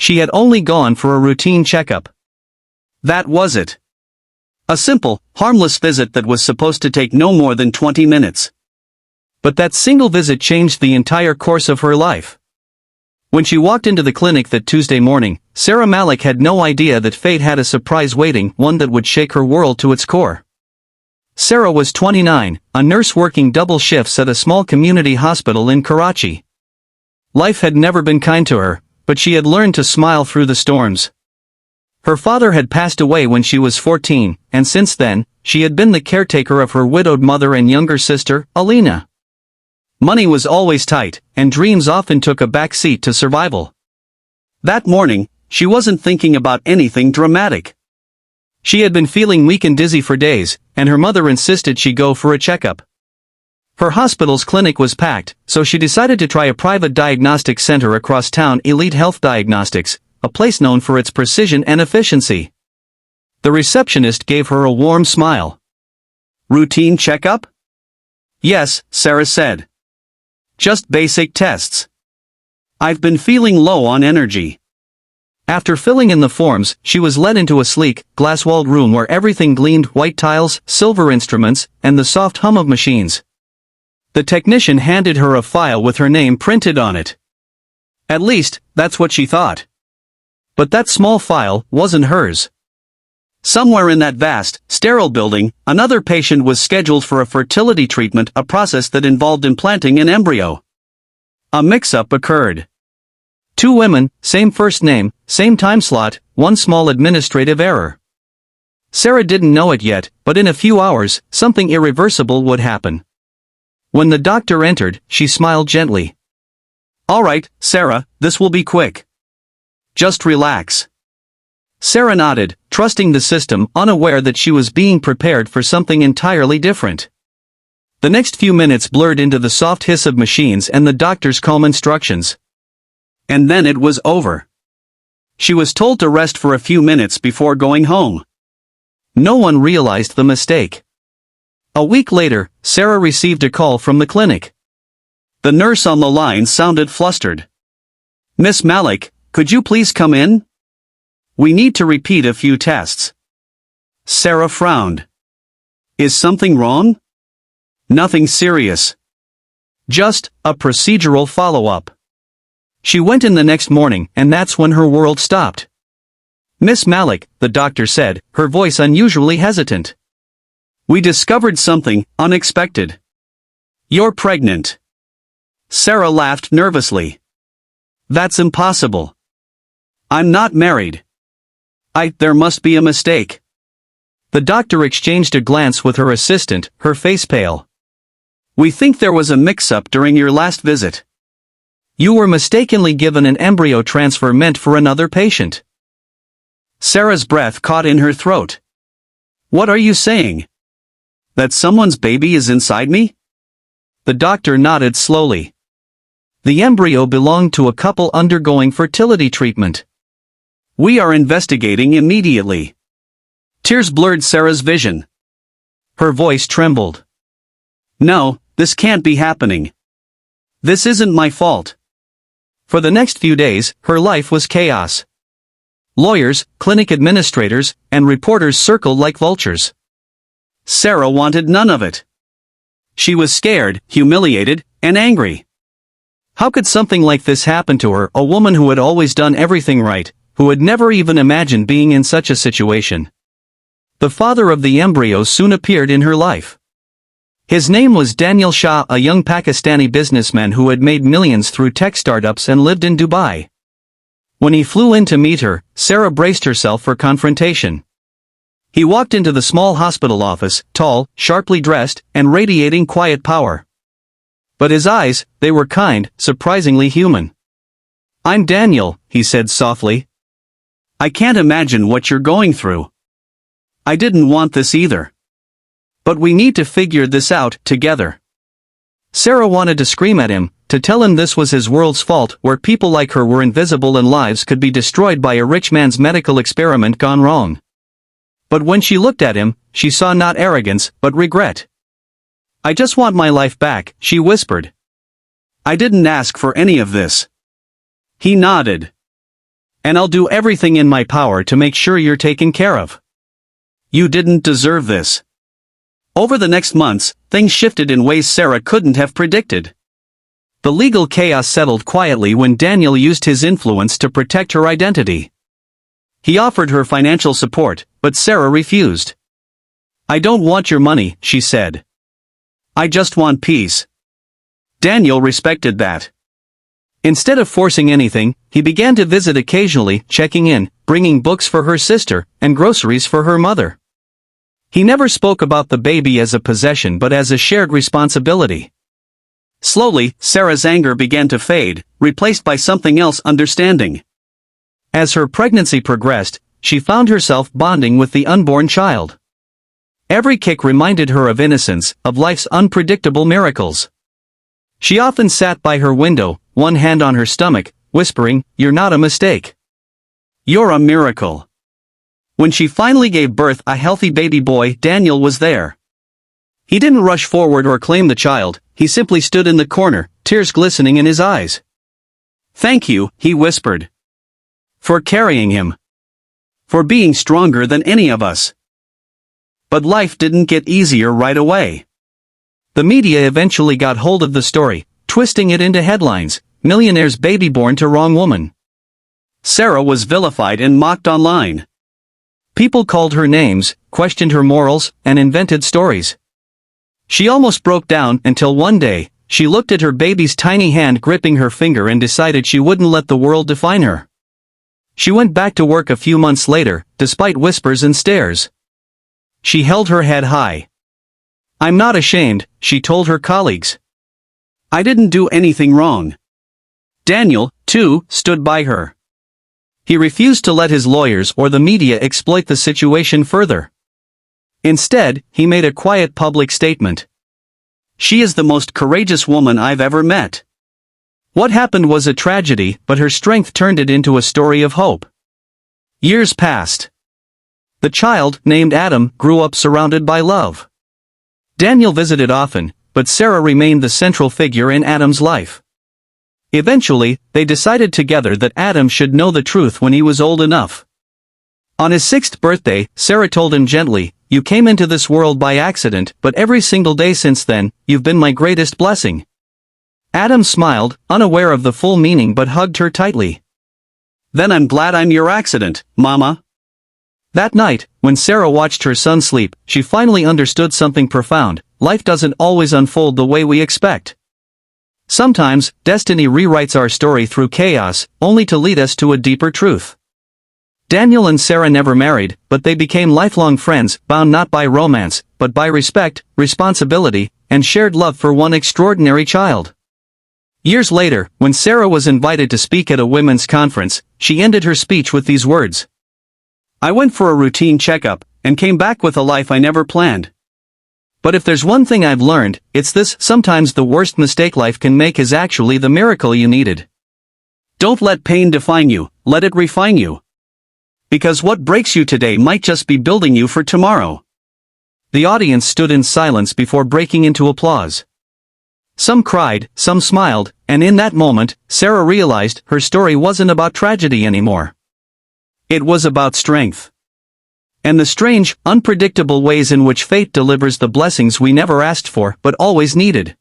she had only gone for a routine checkup. That was it. A simple, harmless visit that was supposed to take no more than 20 minutes. But that single visit changed the entire course of her life. When she walked into the clinic that Tuesday morning, Sarah Malik had no idea that fate had a surprise waiting, one that would shake her world to its core. Sarah was 29, a nurse working double shifts at a small community hospital in Karachi. Life had never been kind to her, but she had learned to smile through the storms. Her father had passed away when she was 14, and since then, she had been the caretaker of her widowed mother and younger sister, Alina. Money was always tight, and dreams often took a back seat to survival. That morning, she wasn't thinking about anything dramatic. She had been feeling weak and dizzy for days, and her mother insisted she go for a checkup. Her hospital's clinic was packed, so she decided to try a private diagnostic center across town, Elite Health Diagnostics, a place known for its precision and efficiency. The receptionist gave her a warm smile. "Routine checkup?" "Yes," Sarah said. "Just basic tests. I've been feeling low on energy." After filling in the forms, she was led into a sleek, glass-walled room where everything gleamed: white tiles, silver instruments, and the soft hum of machines. The technician handed her a file with her name printed on it. At least, that's what she thought. But that small file wasn't hers. Somewhere in that vast, sterile building, another patient was scheduled for a fertility treatment, a process that involved implanting an embryo. A mix-up occurred. 2 women, same first name, same time slot, one small administrative error. Sarah didn't know it yet, but in a few hours, something irreversible would happen. When the doctor entered, she smiled gently. "All right, Sarah, this will be quick. Just relax." Sarah nodded, trusting the system, unaware that she was being prepared for something entirely different. The next few minutes blurred into the soft hiss of machines and the doctor's calm instructions. And then it was over. She was told to rest for a few minutes before going home. No one realized the mistake. A week later, Sarah received a call from the clinic. The nurse on the line sounded flustered. "Miss Malik, could you please come in? We need to repeat a few tests." Sarah frowned. "Is something wrong?" "Nothing serious. Just a procedural follow-up." She went in the next morning, and that's when her world stopped. "Miss Malik," the doctor said, her voice unusually hesitant. "We discovered something unexpected. You're pregnant." Sarah laughed nervously. "That's impossible. I'm not married. There must be a mistake." The doctor exchanged a glance with her assistant, her face pale. "We think there was a mix-up during your last visit. You were mistakenly given an embryo transfer meant for another patient." Sarah's breath caught in her throat. "What are you saying? That someone's baby is inside me?" The doctor nodded slowly. "The embryo belonged to a couple undergoing fertility treatment. We are investigating immediately." Tears blurred Sarah's vision. Her voice trembled. "No, this can't be happening. This isn't my fault." For the next few days, her life was chaos. Lawyers, clinic administrators, and reporters circled like vultures. Sarah wanted none of it. She was scared, humiliated, and angry. How could something like this happen to her, a woman who had always done everything right, who had never even imagined being in such a situation? The father of the embryo soon appeared in her life. His name was Daniel Shah, a young Pakistani businessman who had made millions through tech startups and lived in Dubai. When he flew in to meet her, Sarah braced herself for confrontation. He walked into the small hospital office, tall, sharply dressed, and radiating quiet power. But his eyes, they were kind, surprisingly human. "I'm Daniel," he said softly. "I can't imagine what you're going through. I didn't want this either. But we need to figure this out together." Sarah wanted to scream at him, to tell him this was his world's fault, where people like her were invisible and lives could be destroyed by a rich man's medical experiment gone wrong. But when she looked at him, she saw not arrogance, but regret. "I just want my life back," she whispered. "I didn't ask for any of this." He nodded. And I'll do everything in my power to make sure you're taken care of. You didn't deserve this. Over the next months, things shifted in ways Sarah couldn't have predicted. The legal chaos settled quietly when Daniel used his influence to protect her identity. He offered her financial support, but Sarah refused. "I don't want your money," she said. "I just want peace." Daniel respected that. Instead of forcing anything, he began to visit occasionally, checking in, bringing books for her sister, and groceries for her mother. He never spoke about the baby as a possession but as a shared responsibility. Slowly, Sarah's anger began to fade, replaced by something else: understanding. As her pregnancy progressed, she found herself bonding with the unborn child. Every kick reminded her of innocence, of life's unpredictable miracles. She often sat by her window, one hand on her stomach, whispering, "You're not a mistake. You're a miracle." When she finally gave birth a healthy baby boy, Daniel was there. He didn't rush forward or claim the child, he simply stood in the corner, tears glistening in his eyes. "Thank you," he whispered. "For carrying him. For being stronger than any of us." But life didn't get easier right away. The media eventually got hold of the story, twisting it into headlines: "Millionaire's baby born to wrong woman." Sarah was vilified and mocked online. People called her names, questioned her morals, and invented stories. She almost broke down until one day, she looked at her baby's tiny hand gripping her finger and decided she wouldn't let the world define her. She went back to work a few months later, despite whispers and stares. She held her head high. "I'm not ashamed," she told her colleagues. "I didn't do anything wrong." Daniel, too, stood by her. He refused to let his lawyers or the media exploit the situation further. Instead, he made a quiet public statement. "She is the most courageous woman I've ever met." What happened was a tragedy, but her strength turned it into a story of hope. Years passed. The child, named Adam, grew up surrounded by love. Daniel visited often, but Sarah remained the central figure in Adam's life. Eventually, they decided together that Adam should know the truth when he was old enough. On his 6th birthday, Sarah told him gently, "You came into this world by accident, but every single day since then, you've been my greatest blessing." Adam smiled, unaware of the full meaning, but hugged her tightly. "Then I'm glad I'm your accident, Mama." That night, when Sarah watched her son sleep, she finally understood something profound: life doesn't always unfold the way we expect. Sometimes, destiny rewrites our story through chaos, only to lead us to a deeper truth. Daniel and Sarah never married, but they became lifelong friends, bound not by romance, but by respect, responsibility, and shared love for one extraordinary child. Years later, when Sarah was invited to speak at a women's conference, she ended her speech with these words: "I went for a routine checkup, and came back with a life I never planned. But if there's one thing I've learned, it's this: sometimes the worst mistake life can make is actually the miracle you needed. Don't let pain define you, let it refine you. Because what breaks you today might just be building you for tomorrow." The audience stood in silence before breaking into applause. Some cried, some smiled, and in that moment, Sarah realized her story wasn't about tragedy anymore. It was about strength. And the strange, unpredictable ways in which fate delivers the blessings we never asked for but always needed.